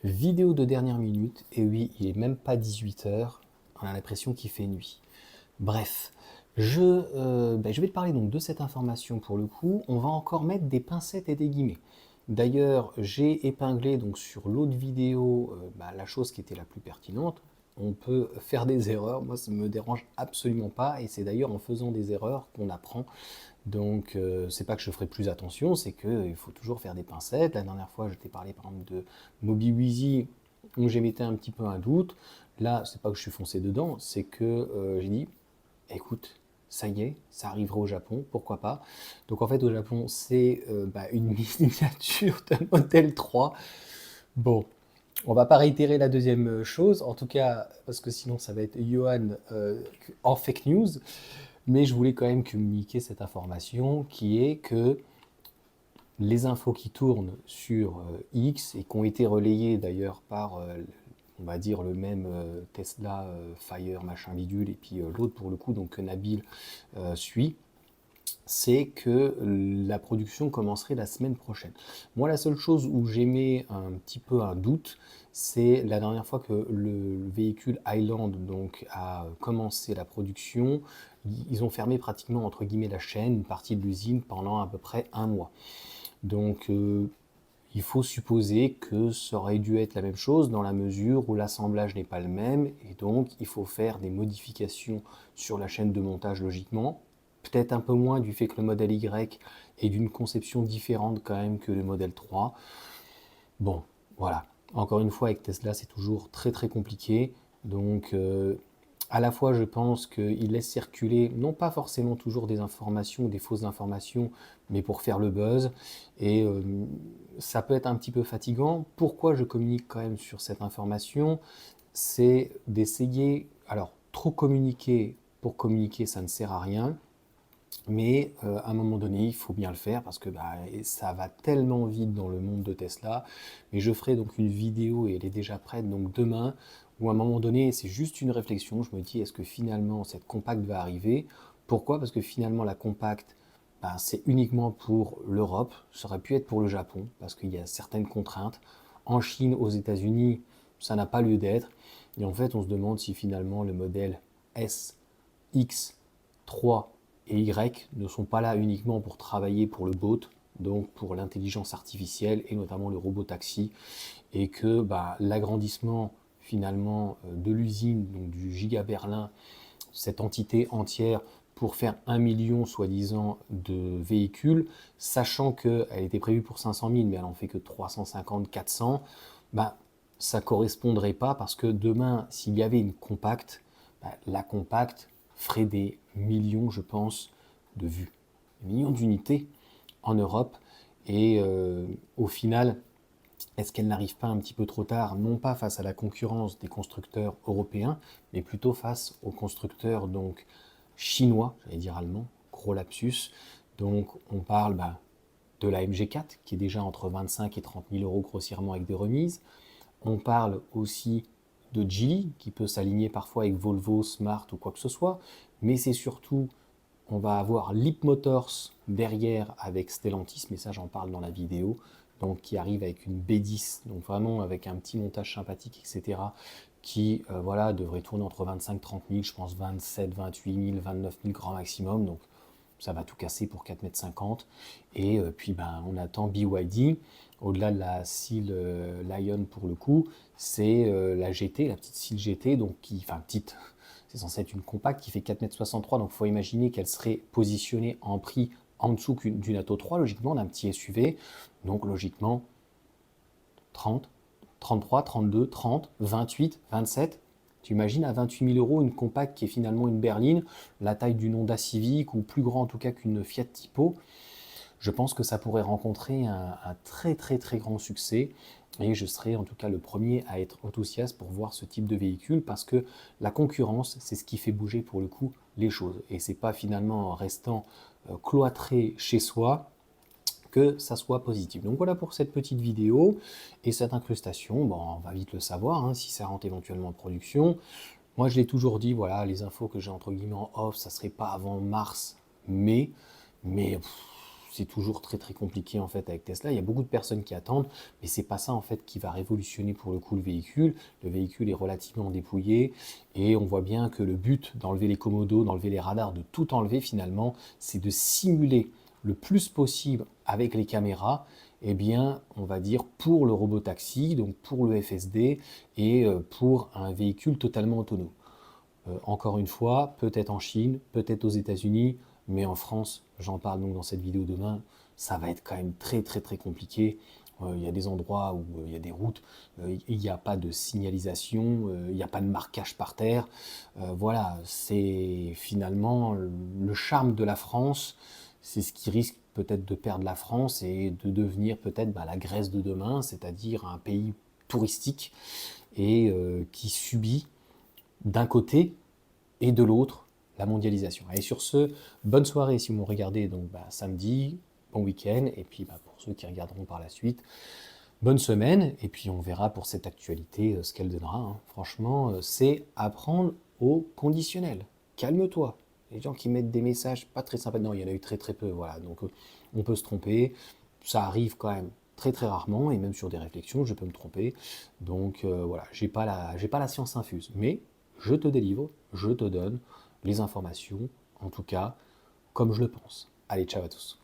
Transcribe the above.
Vidéo de dernière minute, et oui, il est même pas 18 heures, on a l'impression qu'il fait nuit. Bref, je vais te parler donc de cette information pour le coup. On va encore mettre des pincettes et des guillemets. D'ailleurs, j'ai épinglé donc sur l'autre vidéo la chose qui était la plus pertinente. On peut faire des erreurs, moi ça ne me dérange absolument pas, et c'est d'ailleurs en faisant des erreurs qu'on apprend. Donc c'est pas que je ferai plus attention, c'est qu'il faut toujours faire des pincettes. La dernière fois, je t'ai parlé par exemple de MobiWeezy, où j'émettais un petit peu un doute. Là, c'est pas que je suis foncé dedans, c'est que j'ai dit écoute, ça y est, ça arrivera au Japon, pourquoi pas. Donc en fait au Japon c'est une miniature d'un Model 3. Bon, on va pas réitérer la deuxième chose, en tout cas parce que sinon ça va être Johan en fake news, mais je voulais quand même communiquer cette information qui est que les infos qui tournent sur X et qui ont été relayées d'ailleurs par on va dire le même Tesla Fire machin bidule et puis l'autre pour le coup donc que Nabil suit, c'est que la production commencerait la semaine prochaine. Moi, la seule chose où j'émets un petit peu un doute, c'est la dernière fois que le véhicule Highland donc, a commencé la production, ils ont fermé pratiquement entre guillemets la chaîne, une partie de l'usine pendant à peu près un mois. Donc il faut supposer que ça aurait dû être la même chose dans la mesure où l'assemblage n'est pas le même et donc il faut faire des modifications sur la chaîne de montage logiquement. Peut-être un peu moins du fait que le modèle Y est d'une conception différente quand même que le modèle 3. Bon, voilà. Encore une fois, avec Tesla, c'est toujours très très compliqué. Donc, à la fois, je pense qu'il laisse circuler, non pas forcément toujours des informations, des fausses informations, mais pour faire le buzz. Et ça peut être un petit peu fatigant. Pourquoi je communique quand même sur cette information? C'est d'essayer. Alors, trop communiquer pour communiquer, ça ne sert à rien. Mais à un moment donné, il faut bien le faire parce que ça va tellement vite dans le monde de Tesla. Mais je ferai donc une vidéo et elle est déjà prête donc demain où à un moment donné, c'est juste une réflexion. Je me dis, est-ce que finalement cette compacte va arriver? Pourquoi? Parce que finalement la compacte, c'est uniquement pour l'Europe. Ça aurait pu être pour le Japon parce qu'il y a certaines contraintes. En Chine, aux États-Unis, ça n'a pas lieu d'être. Et en fait, on se demande si finalement le modèle S, X, 3 et Y ne sont pas là uniquement pour travailler pour le bot, donc pour l'intelligence artificielle et notamment le robot taxi, et que l'agrandissement finalement de l'usine, donc du Giga Berlin, cette entité entière pour faire 1 million soi-disant de véhicules, sachant qu'elle était prévue pour 500 000 mais elle en fait que 350, 400, ça correspondrait pas parce que demain, s'il y avait une compacte, la compacte ferait des millions, je pense, de vues, des millions d'unités en Europe. Et au final, est-ce qu'elle n'arrive pas un petit peu trop tard, non pas face à la concurrence des constructeurs européens, mais plutôt face aux constructeurs donc chinois, j'allais dire allemands, gros lapsus. Donc on parle de la MG4 qui est déjà entre 25 et 30 000 euros grossièrement avec des remises. On parle aussi de Geely qui peut s'aligner parfois avec Volvo, Smart ou quoi que ce soit, mais c'est surtout on va avoir Leap Motors derrière avec Stellantis, mais ça j'en parle dans la vidéo, donc qui arrive avec une B10, donc vraiment avec un petit montage sympathique, etc., qui devrait tourner entre 25-30 000, je pense 27, 28 000, 29 000 grand maximum, donc ça va tout casser pour 4,50 m. Et puis on attend BYD, au-delà de la Seal Lion pour le coup, c'est la GT, la petite Seal GT, donc enfin petite, c'est censé être une compacte qui fait 4,63 m, donc il faut imaginer qu'elle serait positionnée en prix en dessous d'une Atto 3, logiquement, d'un petit SUV. Donc logiquement, 30, 33, 32, 30, 28, 27. Tu imagines à 28 000 euros une compacte qui est finalement une berline, la taille d'une Honda Civic ou plus grand en tout cas qu'une Fiat Tipo. Je pense que ça pourrait rencontrer un très très très grand succès et je serai en tout cas le premier à être enthousiaste pour voir ce type de véhicule parce que la concurrence, c'est ce qui fait bouger pour le coup les choses et c'est pas finalement en restant cloîtré chez soi que ça soit positif. Donc voilà pour cette petite vidéo et cette incrustation. Bon, on va vite le savoir hein, si ça rentre éventuellement en production. Moi, je l'ai toujours dit, voilà, les infos que j'ai entre guillemets en off, ça serait pas avant mars, mai, mais c'est toujours très très compliqué en fait avec Tesla. Il y a beaucoup de personnes qui attendent, mais c'est pas ça en fait qui va révolutionner pour le coup le véhicule. Le véhicule est relativement dépouillé et on voit bien que le but d'enlever les commodos, d'enlever les radars, de tout enlever finalement, c'est de simuler le plus possible avec les caméras, eh bien, on va dire pour le robotaxi, donc pour le FSD et pour un véhicule totalement autonome. Encore une fois, peut-être en Chine, peut-être aux États-Unis, mais en France, j'en parle donc dans cette vidéo demain, ça va être quand même très très très compliqué. Il y a des endroits où il y a des routes, il n'y a pas de signalisation, il n'y a pas de marquage par terre. Voilà, c'est finalement le charme de la France, c'est ce qui risque peut-être de perdre la France et de devenir peut-être la Grèce de demain, c'est-à-dire un pays touristique et qui subit d'un côté et de l'autre la mondialisation. Et sur ce, bonne soirée si vous me regardez donc samedi, bon week-end, et puis pour ceux qui regarderont par la suite, bonne semaine, et puis on verra pour cette actualité ce qu'elle donnera. Hein. Franchement, c'est apprendre au conditionnel. Calme-toi. Les gens qui mettent des messages pas très sympas, non, il y en a eu très très peu, voilà. Donc on peut se tromper, ça arrive quand même très très rarement, et même sur des réflexions, je peux me tromper. Donc voilà, j'ai pas la science infuse, mais je te délivre, je te donne les informations, en tout cas, comme je le pense. Allez, ciao à tous.